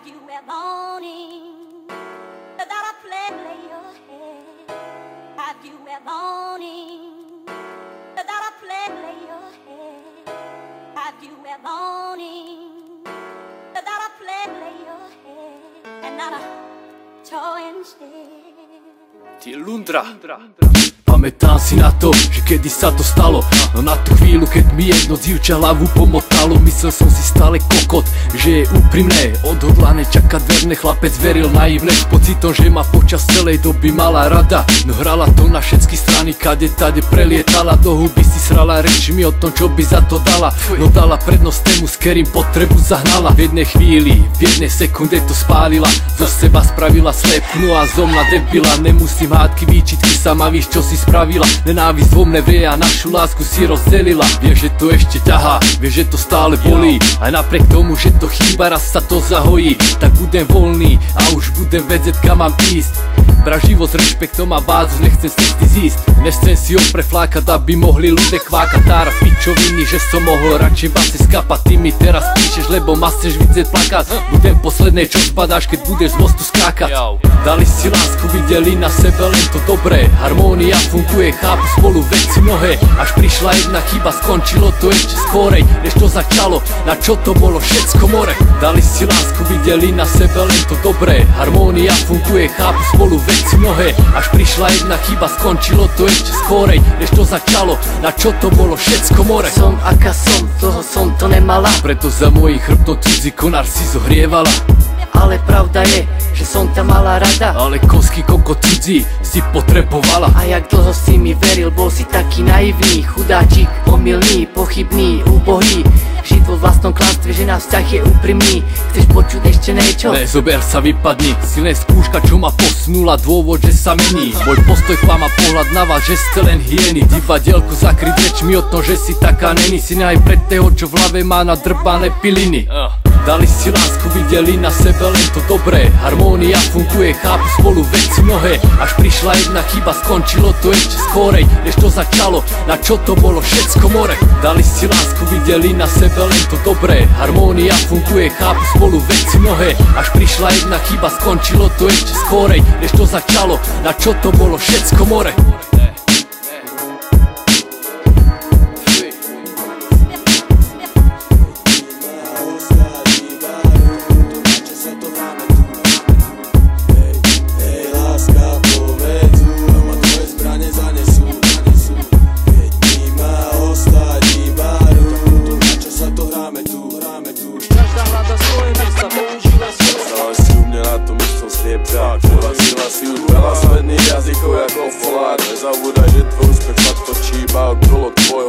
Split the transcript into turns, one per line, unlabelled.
Have you ever longing without a place lay your head? Have you ever longing without a place lay your head? Have you ever longing without a place lay your head? And not a joy instead.
Ti Lundra. Pamätám si na to, že kedy sa to stalo. No na tú chvíľu, keď mi jedno dievča hlavu pomotalo, myslel som si stále kokot, že je úprimné, odhodlané, čakať verné. Chlapec veril naivne, s pocitom, že ma počas celej doby mala rada. No hrala to na všetky strany, kade tade prelietala. Do huby si srala reči mi o tom, čo by za to dala. No dala prednosť tému, s ktorým potrebu zahnala. V jednej chvíli, v jednej sekunde to spálila. Zo seba spravila slepnú a zomla debila. Nemusím hádky, výčitky, sama víš, čo si spravila. Nenávisť vo mne vie a našu lásku si rozdelila. Vieš, že to ešte ťahá, vieš, že to stále bolí. Aj napriek tomu, že to chýba, raz sa to zahojí. Tak budem voľný a už budem vedieť, kam mám ísť. Bra život s rešpektom a vázu, nechcem cesty zísť. Nechcem si ho preflákať, aby mohli ľudia kvákať. Tára pičoviny, že som mohol radšej base skapať. Ty mi teraz píšeš, lebo ma chceš vidieť plakať. Budem posledné, čo zbadáš, keď budeš z mostu skákať. Dali si lásku, videli na sebe len to dobré. Harmónia funguje, chápu spolu veci mnohé. Až prišla jedna chyba, skončilo to ešte skorej, než to začalo, na čo to bolo všetko more. Dali si lásku, videli na sebe len to dobré. Harmónia funguje, chápu spolu veci mnohé. Až prišla jedna chyba, skončilo to ešte skorej, než to začalo, na čo to bolo všetko more.
Som aká som, toho som to nemala,
preto za mojich chrbtom cudzí konár si zohrievala.
ale pravda je, že som ťa mala rada.
Ale kosky koko cudzí si potrebovala.
A jak dlho si mi veril, bol si taký naivný. Chudáčik, omylný, pochybný, úbohý. Žiť vo vlastnom klamstve, že na vzťah je úprimný. Chceš počuť ešte niečo?
Ne, zober sa, vypadni. Silné skúška, čo ma posunula, dôvod, že sa mení. Môj postoj k vám a pohľad na vás, že ste len hyeny. Divadielko zakryť rečmi o tom, že si taká není. Si aj pred toho, čo v hlave má nadrbané piliny. Dali si lásku, videli na sebe len to dobré. Harmónia funguje, chápu spolu veci mnohé. Až prišla jedna chyba, skončilo to ešte skorej, než to začalo, na čo to bolo všetko more. Dali si lásku, videli na sebe len to dobré. Harmónia funguje, chápu spolu veci mnohé. Až prišla jedna chyba, skončilo to ešte skorej, než to začalo, na čo to bolo všetko more.
Porazila si udala svedný jazykov jako folár. Nezabúdaj, že tvoj úspech sa točí iba okolo tvojho